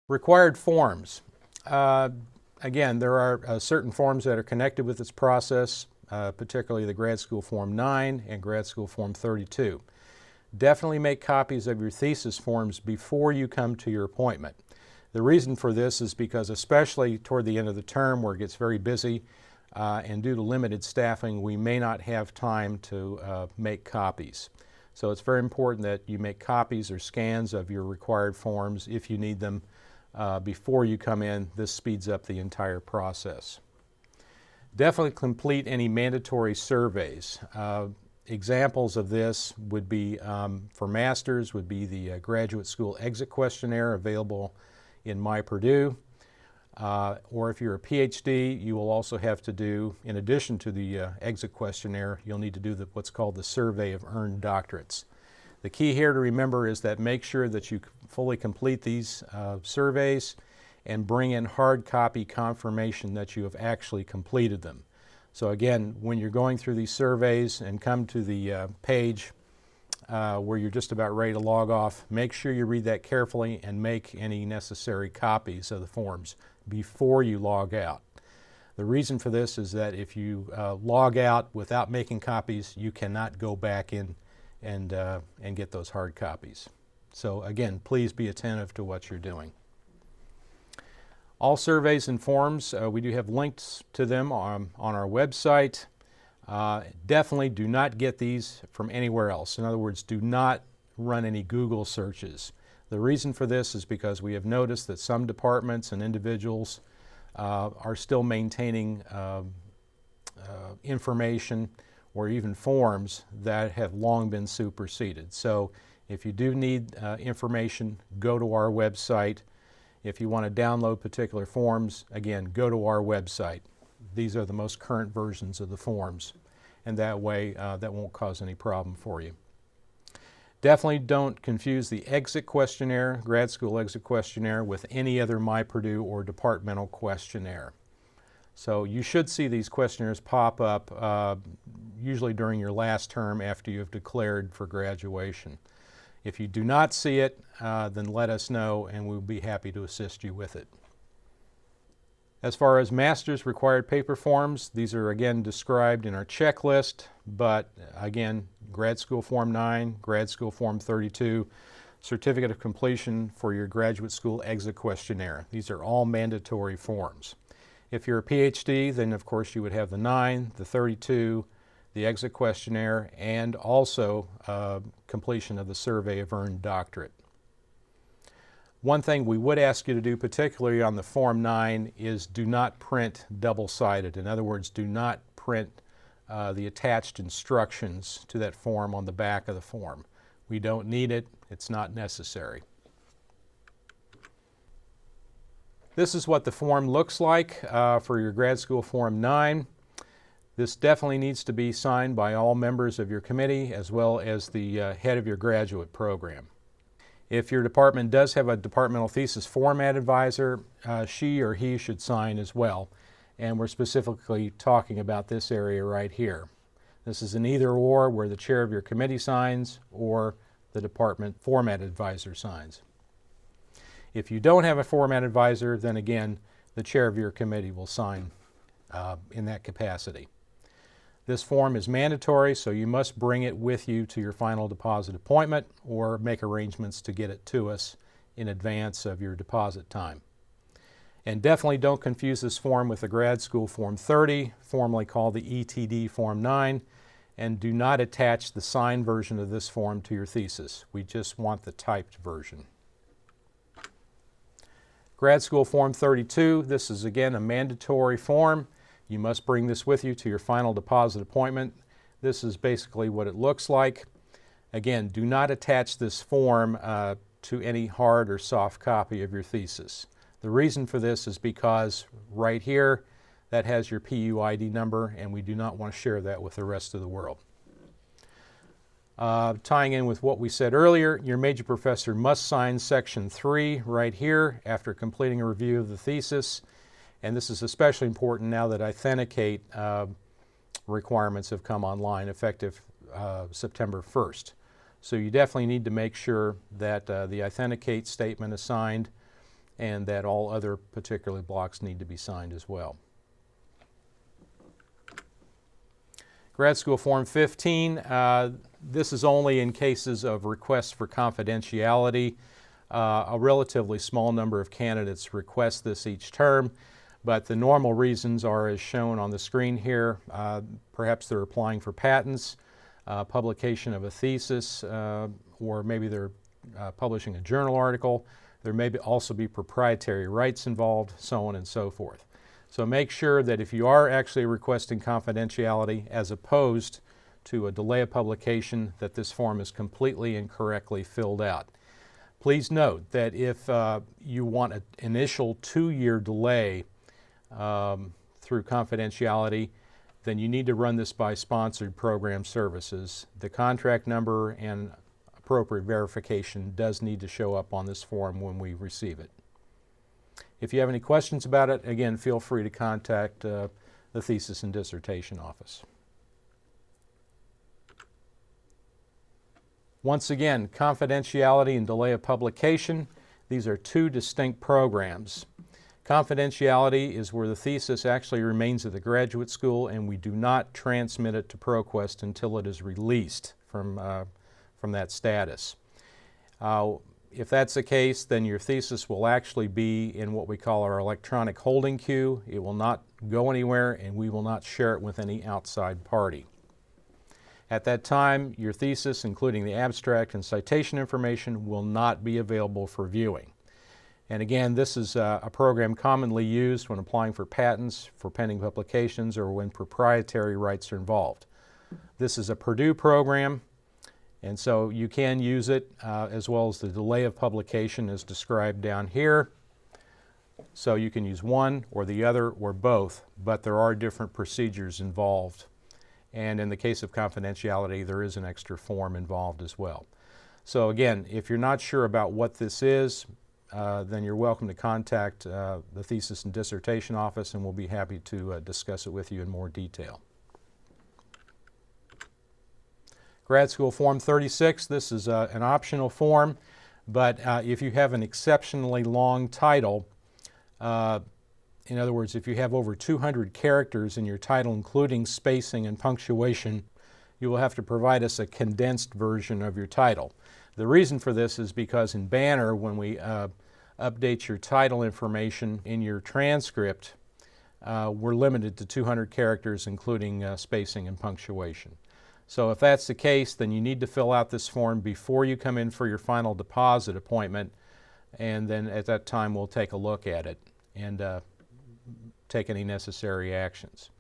Required forms. Again, there are certain forms that are connected with this process, particularly the Grad School Form 9 and Grad School Form 32. Definitely make copies of your thesis forms before you come to your appointment. The reason for this is because, especially toward the end of the term where it gets very busy and due to limited staffing, we may not have time to make copies. So it's very important that you make copies or scans of your required forms if you need them before you come in. This speeds up the entire process. Definitely complete any mandatory surveys. Examples of this would be, for masters, would be the Graduate School Exit Questionnaire available in Purdue. Or if you're a PhD, you will also have to do, in addition to the exit questionnaire, you'll need to do what's called the Survey of Earned Doctorates. The key here to remember is that make sure that you fully complete these surveys and bring in hard copy confirmation that you have actually completed them. So again, when you're going through these surveys and come to the page where you're just about ready to log off, make sure you read that carefully and make any necessary copies of the forms before you log out. The reason for this is that if you log out without making copies, you cannot go back in and get those hard copies. So again, please be attentive to what you're doing. All surveys and forms, we do have links to them on our website. Definitely do not get these from anywhere else. In other words, do not run any Google searches. The reason for this is because we have noticed that some departments and individuals are still maintaining information or even forms that have long been superseded. So if you do need information, go to our website. If you want to download particular forms, again, go to our website. These are the most current versions of the forms, and that way that won't cause any problem for you. Definitely don't confuse the exit questionnaire, grad school exit questionnaire, with any other Purdue or departmental questionnaire. So you should see these questionnaires pop up usually during your last term after you have declared for graduation. If you do not see it, then let us know and we'll be happy to assist you with it. As far as master's required paper forms, these are again described in our checklist, but again, Grad School Form 9, Grad School Form 32, Certificate of Completion for your Graduate School Exit Questionnaire. These are all mandatory forms. If you're a PhD, then of course you would have the 9, the 32, the Exit Questionnaire, and also completion of the Survey of Earned Doctorate. One thing we would ask you to do, particularly on the Form 9, is do not print double-sided. In other words, do not print the attached instructions to that form on the back of the form. We don't need it. It's not necessary. This is what the form looks like for your Grad School Form 9. This definitely needs to be signed by all members of your committee as well as the head of your graduate program. If your department does have a departmental thesis format advisor, she or he should sign as well. And we're specifically talking about this area right here. This is an either-or where the chair of your committee signs or the department format advisor signs. If you don't have a format advisor, then again, the chair of your committee will sign in that capacity. This form is mandatory, so you must bring it with you to your final deposit appointment or make arrangements to get it to us in advance of your deposit time. And definitely don't confuse this form with the Grad School Form 30, formerly called the ETD Form 9, and do not attach the signed version of this form to your thesis. We just want the typed version. Grad School Form 32, this is again a mandatory form. You must bring this with you to your final deposit appointment. This is basically what it looks like. Again, do not attach this form to any hard or soft copy of your thesis. The reason for this is because right here, that has your PUID number, and we do not want to share that with the rest of the world. Tying in with what we said earlier, your major professor must sign Section 3 right here after completing a review of the thesis. And this is especially important now that Authenticate requirements have come online effective September 1st. So you definitely need to make sure that the Authenticate statement is signed and that all other particular blocks need to be signed as well. Grad School Form 15, this is only in cases of requests for confidentiality. A relatively small number of candidates request this each term, but the normal reasons are as shown on the screen here. Perhaps they're applying for patents, publication of a thesis, or maybe they're publishing a journal article. There may also be proprietary rights involved, so on and so forth. So make sure that if you are actually requesting confidentiality as opposed to a delay of publication, that this form is completely and correctly filled out. Please note that if you want an initial 2-year delay through confidentiality, then you need to run this by sponsored program services. The contract number and appropriate verification does need to show up on this form when we receive it. If you have any questions about it, again, feel free to contact the Thesis and Dissertation Office. Once again, confidentiality and delay of publication, these are two distinct programs. Confidentiality is where the thesis actually remains at the graduate school and we do not transmit it to ProQuest until it is released from that status. If that's the case, then your thesis will actually be in what we call our electronic holding queue. It will not go anywhere and we will not share it with any outside party. At that time, your thesis, including the abstract and citation information, will not be available for viewing. And again, this is a program commonly used when applying for patents, for pending publications, or when proprietary rights are involved. This is a Purdue program, and so you can use it as well as the delay of publication as described down here. So you can use one or the other or both, but there are different procedures involved. And in the case of confidentiality, there is an extra form involved as well. So again, if you're not sure about what this is, then you're welcome to contact the Thesis and Dissertation Office and we'll be happy to discuss it with you in more detail. Grad School Form 36, this is an optional form, but if you have an exceptionally long title, in other words, if you have over 200 characters in your title, including spacing and punctuation, you will have to provide us a condensed version of your title. The reason for this is because in Banner, when we update your title information in your transcript, we're limited to 200 characters, including spacing and punctuation. So if that's the case, then you need to fill out this form before you come in for your final deposit appointment, and then at that time we'll take a look at it and take any necessary actions.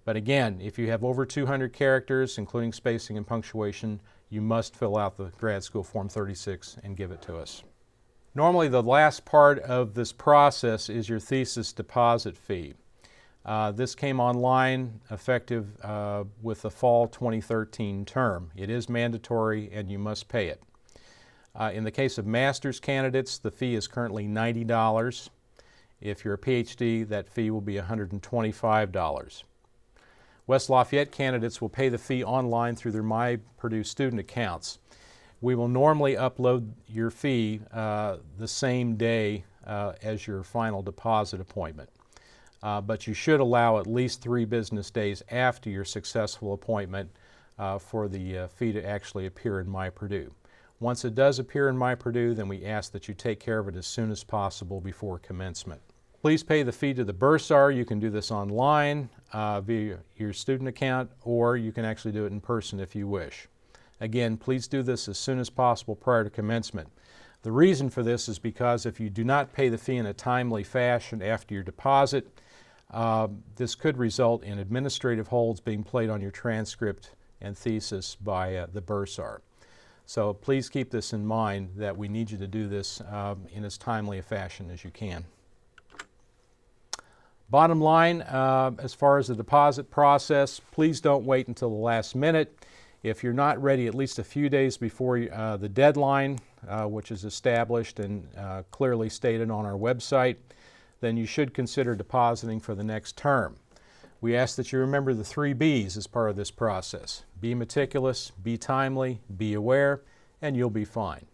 But again, if you have over 200 characters, including spacing and punctuation, you must fill out the Grad School Form 36 and give it to us. Normally the last part of this process is your thesis deposit fee. This came online effective with the fall 2013 term. It is mandatory and you must pay it. In the case of master's candidates, the fee is currently $90. If you're a PhD, that fee will be $125. West Lafayette candidates will pay the fee online through their My Purdue student accounts. We will normally upload your fee the same day as your final deposit appointment. But you should allow at least 3 business days after your successful appointment for the fee to actually appear in My Purdue. Once it does appear in My Purdue, then we ask that you take care of it as soon as possible before commencement. Please pay the fee to the bursar. You can do this online via your student account, or you can actually do it in person if you wish. Again, please do this as soon as possible prior to commencement. The reason for this is because if you do not pay the fee in a timely fashion after your deposit, this could result in administrative holds being played on your transcript and thesis by the bursar. So please keep this in mind that we need you to do this in as timely a fashion as you can. Bottom line, as far as the deposit process, please don't wait until the last minute. If you're not ready at least a few days before the deadline, which is established and clearly stated on our website, then you should consider depositing for the next term. We ask that you remember the 3 B's as part of this process. Be meticulous, be timely, be aware, and you'll be fine.